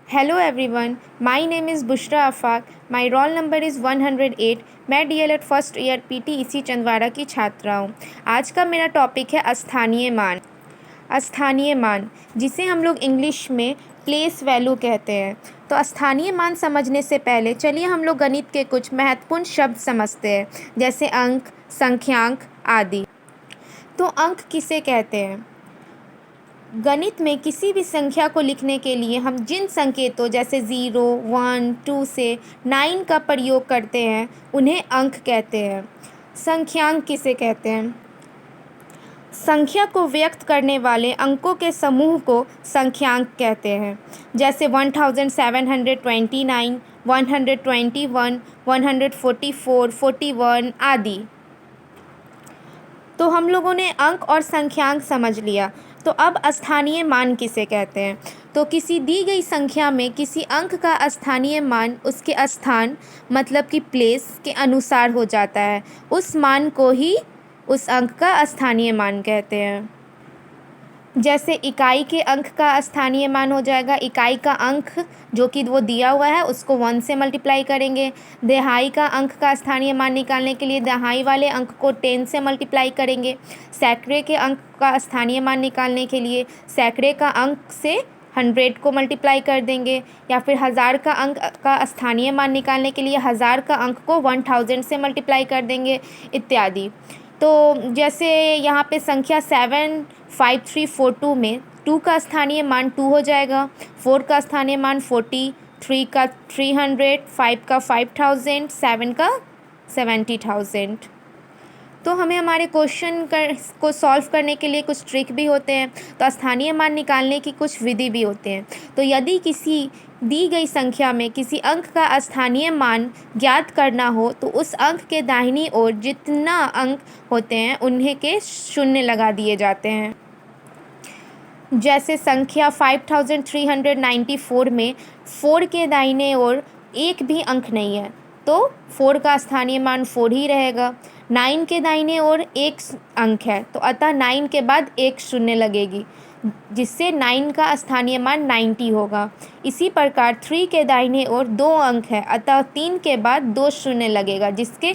Hello everyone, my name is Bushra Afaq. My roll number is 108. मैं DElEd first year PTEC Chandwara की छात्रा हूँ। आज का मेरा टॉपिक है स्थानीय मान। स्थानीय मान जिसे हम लोग इंग्लिश में प्लेस वैल्यू कहते हैं। तो स्थानीय मान समझने से पहले चलिए हम लोग गणित के कुछ महत्वपूर्ण शब्द समझते हैं, जैसे अंक, संख्यांक आदि। तो अंक किसे कहते हैं? गणित में किसी भी संख्या को लिखने के लिए हम जिन संकेतों जैसे 0, 1, 2 से 9 का प्रयोग करते हैं उन्हें अंक कहते हैं। संख्यांक किसे कहते हैं? संख्या को व्यक्त करने वाले अंकों के समूह को संख्यांक कहते हैं, जैसे 1729, 121, 144, 41 आदि। तो हम लोगों ने अंक और संख्यांक समझ लिया। तो अब स्थानीय मान किसे कहते हैं? तो किसी दी गई संख्या में किसी अंक का स्थानीय मान उसके स्थान मतलब कि प्लेस के अनुसार हो जाता है। उस मान को ही उस अंक का स्थानीय मान कहते हैं। जैसे इकाई के अंक का स्थानीय मान हो जाएगा, इकाई का अंक जो कि वो दिया हुआ है उसको 1 से मल्टीप्लाई करेंगे। दहाई का अंक का स्थानीय मान निकालने के लिए दहाई वाले अंक को 10 से मल्टीप्लाई करेंगे। सैकड़े के अंक का स्थानीय मान निकालने के लिए सैकड़े का अंक से 100 को मल्टीप्लाई कर देंगे, या फिर हज़ार का अंक का स्थानीय मान निकालने के लिए हज़ार का अंक को 1000 से मल्टीप्लाई कर देंगे इत्यादि। तो जैसे यहाँ पे संख्या 75342 में 2 का स्थानीय मान 2 हो जाएगा, 4 का स्थानीय मान 40, 3 का 300, 5 का 5000, 7 का 70,000। तो हमें हमारे क्वेश्चन को सॉल्व करने के लिए कुछ ट्रिक भी होते हैं, तो स्थानीय मान निकालने की कुछ विधि भी होते हैं। तो यदि किसी दी गई संख्या में किसी अंक का स्थानीय मान ज्ञात करना हो तो उस अंक के दाहिनी ओर जितना अंक होते हैं उन्हें के शून्य लगा दिए जाते हैं। जैसे संख्या 5394 में 4 के दाहिने ओर एक भी अंक नहीं है, तो 4 का स्थानीय मान 4 ही रहेगा। 9 के दाहिने ओर एक अंक है, तो अतः 9 के बाद एक शून्य लगेगी, जिससे 9 का स्थानीय मान 90 होगा। इसी प्रकार 3 के दाहिने ओर 2 अंक है, अतः 3 के बाद 2 शून्य लगेगा, जिसके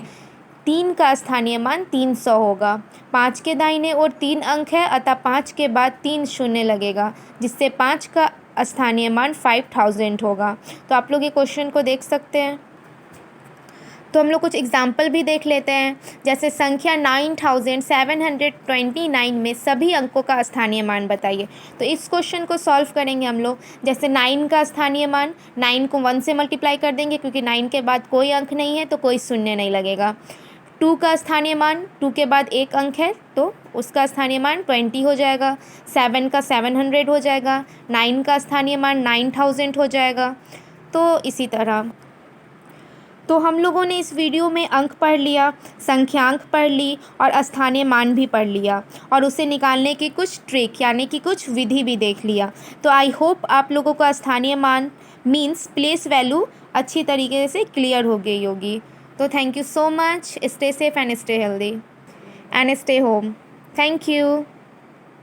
3 का स्थानीय मान 300 होगा। 5 के दाहिने ओर 3 अंक है, अतः 5 के बाद 3 शून्य लगेगा, जिससे 5 का स्थानीय मान 5000 होगा। तो आप लोग ये क्वेश्चन को देख सकते हैं। तो हम लोग कुछ एग्जाम्पल भी देख लेते हैं। जैसे संख्या 9729 में सभी अंकों का स्थानीय मान बताइए। तो इस क्वेश्चन को सॉल्व करेंगे हम लोग। जैसे 9 का स्थानीय मान, 9 को 1 से मल्टीप्लाई कर देंगे, क्योंकि 9 के बाद कोई अंक नहीं है तो कोई शून्य नहीं लगेगा। 2 का स्थानीय मान, 2 के बाद एक अंक है तो उसका स्थानीय मान 20 हो जाएगा। 7 का 700 हो जाएगा। 9 का स्थानीय मान 9000 हो जाएगा। तो इसी तरह तो हम लोगों ने इस वीडियो में अंक पढ़ लिया, संख्यांक पढ़ ली और स्थानीय मान भी पढ़ लिया, और उसे निकालने की कुछ ट्रिक यानी कि कुछ विधि भी देख लिया। तो आई होप आप लोगों को स्थानीय मान मीन्स प्लेस वैल्यू अच्छी तरीके से क्लियर हो गई होगी। तो thank you so much. Stay safe and stay healthy and stay home. Thank you.